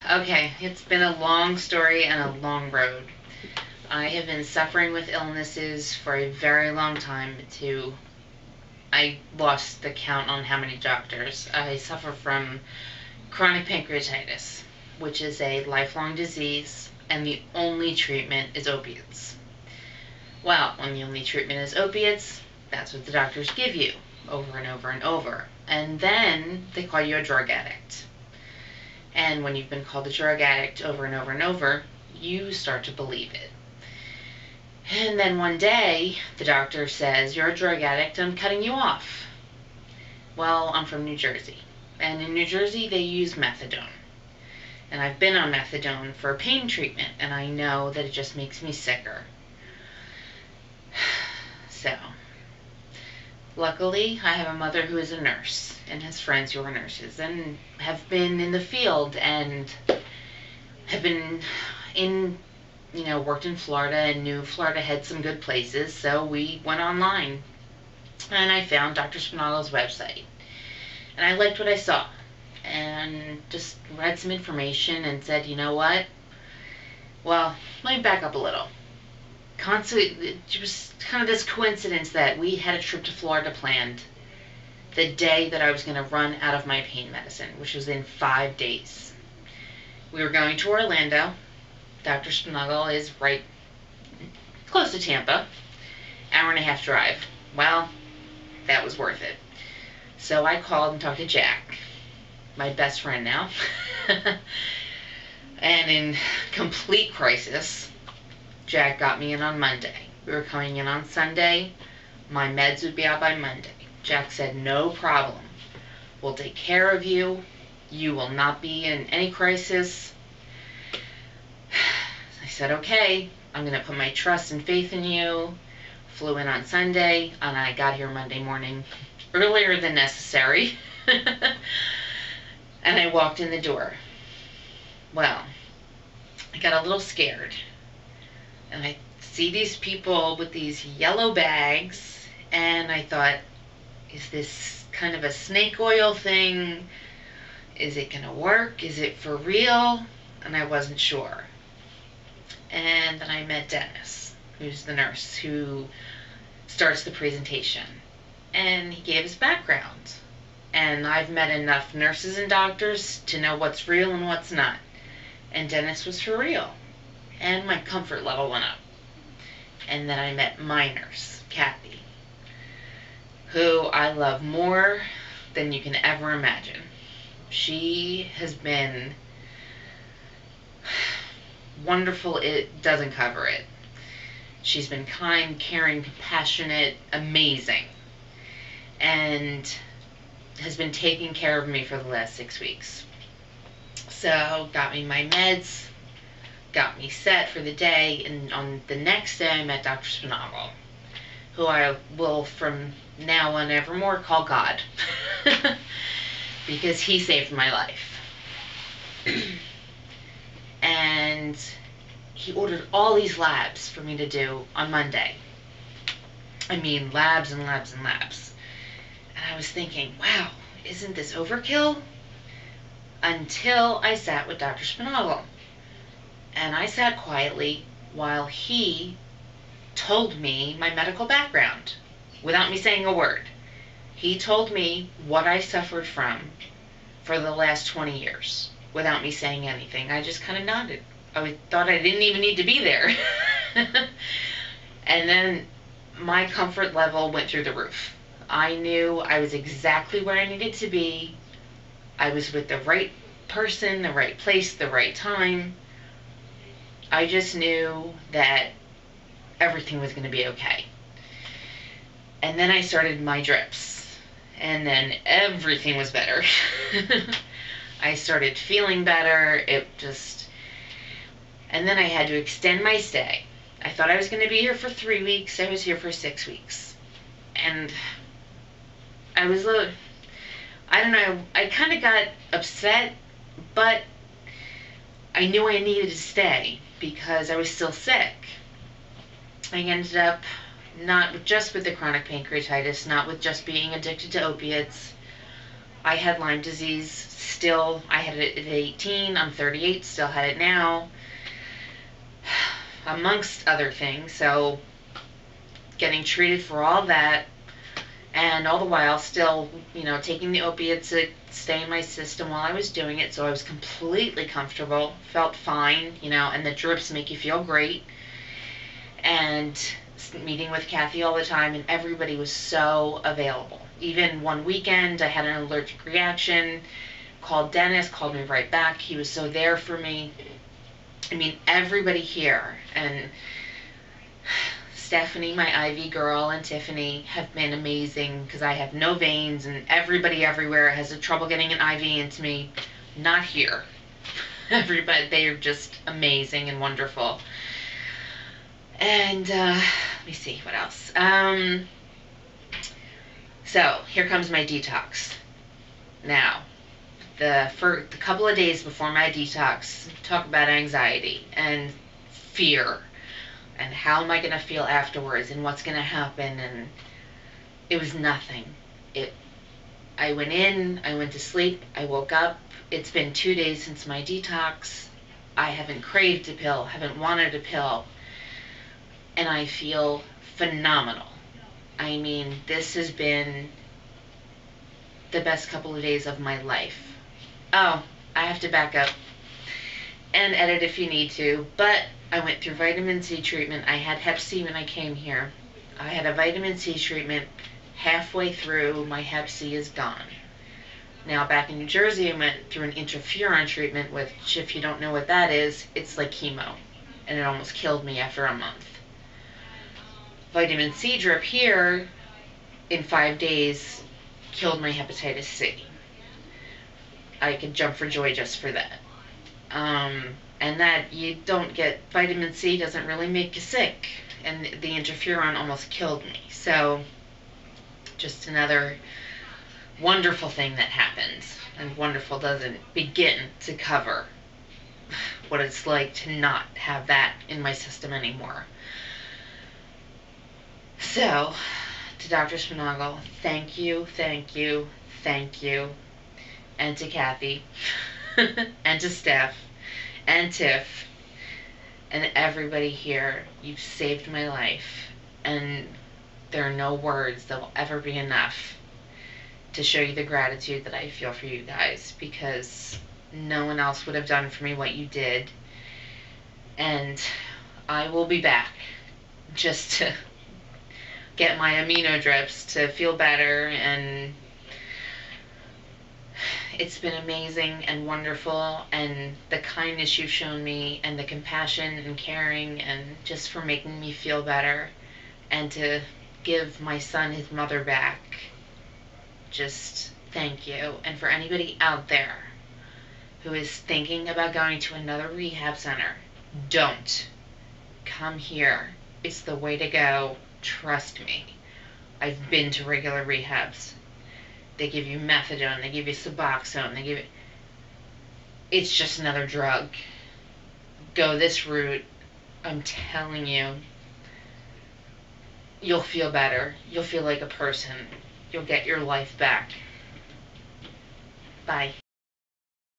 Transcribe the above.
Okay, it's been a long story and a long road. I have been suffering with illnesses for a very long time I lost the count on how many doctors. I suffer from chronic pancreatitis, which is a lifelong disease, and the only treatment is opiates. Well, when the only treatment is opiates, that's what the doctors give you over and over and over. And then they call you a drug addict. And when you've been called a drug addict over and over and over, you start to believe it. And then one day, the doctor says, "You're a drug addict, I'm cutting you off." Well, I'm from New Jersey. And in New Jersey, they use methadone. And I've been on methadone for pain treatment, and I know that it just makes me sicker. So, luckily, I have a mother who is a nurse and has friends who are nurses and have been in the field and have been worked in Florida and knew Florida had some good places. So we went online and I found Dr. Sponaugle's website. And I liked what I saw and just read some information and said, you know what? Well, let me back up a little. It was kind of this coincidence that we had a trip to Florida planned the day that I was going to run out of my pain medicine, which was in 5 days. We were going to Orlando. Dr. Sponaugle is right close to Tampa, hour and a half drive. Well, that was worth it. So I called and talked to Jack, my best friend now, and in complete crisis, Jack got me in on Monday. We were coming in on Sunday. My meds would be out by Monday. Jack said, "No problem. We'll take care of you. You will not be in any crisis." I said, "Okay, I'm going to put my trust and faith in you." Flew in on Sunday, and I got here Monday morning earlier than necessary. And I walked in the door. Well, I got a little scared. And I see these people with these yellow bags, and I thought, is this kind of a snake oil thing? Is it gonna work? Is it for real? And I wasn't sure. And then I met Dennis, who's the nurse who starts the presentation. And he gave his background. And I've met enough nurses and doctors to know what's real and what's not. And Dennis was for real. And my comfort level went up. And then I met my nurse, Kathy, who I love more than you can ever imagine. She has been wonderful. It doesn't cover it. She's been kind, caring, compassionate, amazing, and has been taking care of me for the last 6 weeks. So, got me my meds, got me set for the day, and on the next day I met Dr. Sponaugle, who I will from now on evermore call God, because he saved my life. And he ordered all these labs for me to do on Monday. I mean, labs and labs and labs. And I was thinking, wow, isn't this overkill? Until I sat with Dr. Sponaugle. And I sat quietly while he told me my medical background without me saying a word. He told me what I suffered from for the last 20 years without me saying anything. I just kind of nodded. I thought I didn't even need to be there. And then my comfort level went through the roof. I knew I was exactly where I needed to be. I was with the right person, the right place, the right time. I just knew that everything was going to be okay. And then I started my drips. And then everything was better. I started feeling better. And then I had to extend my stay. I thought I was going to be here for 3 weeks. I was here for 6 weeks. And I don't know, I kind of got upset, but I knew I needed to stay because I was still sick. I ended up not just with the chronic pancreatitis, not with just being addicted to opiates. I had Lyme disease still. I had it at 18. I'm 38, still had it now, amongst other things. So getting treated for all that, and all the while still, taking the opiates to stay in my system while I was doing it. So I was completely comfortable, felt fine, and the drips make you feel great. And meeting with Kathy all the time, and everybody was so available. Even one weekend, I had an allergic reaction, called Dennis, called me right back. He was so there for me. I mean, everybody here, and Stephanie, my IV girl, and Tiffany have been amazing, because I have no veins, and everybody everywhere has a trouble getting an IV into me. Not here. Everybody, they are just amazing and wonderful. And let me see what else. So here comes my detox. Now, for the couple of days before my detox, talk about anxiety and fear, and how am I going to feel afterwards, and what's going to happen, and it was nothing. I went in, I went to sleep, I woke up. It's been 2 days since my detox. I haven't craved a pill, haven't wanted a pill, and I feel phenomenal. I mean, this has been the best couple of days of my life. Oh, I have to back up and edit if you need to, but I went through vitamin C treatment. I had Hep C when I came here. I had a vitamin C treatment. Halfway through, my Hep C is gone. Now, back in New Jersey, I went through an interferon treatment, which, if you don't know what that is, it's like chemo, and it almost killed me after a month. Vitamin C drip here in 5 days killed my hepatitis C. I could jump for joy just for that. And that you don't get, vitamin C doesn't really make you sick, and the interferon almost killed me. So just another wonderful thing that happens, and wonderful doesn't begin to cover what it's like to not have that in my system anymore. So, to Dr. Sponaugle, thank you, thank you, thank you. And to Kathy, and to Steph, and Tiff, and everybody here. You've saved my life, and there are no words that will ever be enough to show you the gratitude that I feel for you guys, because no one else would have done for me what you did. And I will be back just to get my amino drips to feel better, and it's been amazing and wonderful, and the kindness you've shown me, and the compassion and caring, and just for making me feel better, and to give my son his mother back. Just thank you. And for anybody out there who is thinking about going to another rehab center, don't. Come here. It's the way to go. Trust me. I've been to regular rehabs. They give you methadone, they give you Suboxone, it's just another drug. Go this route. I'm telling you, you'll feel better. You'll feel like a person. You'll get your life back. Bye.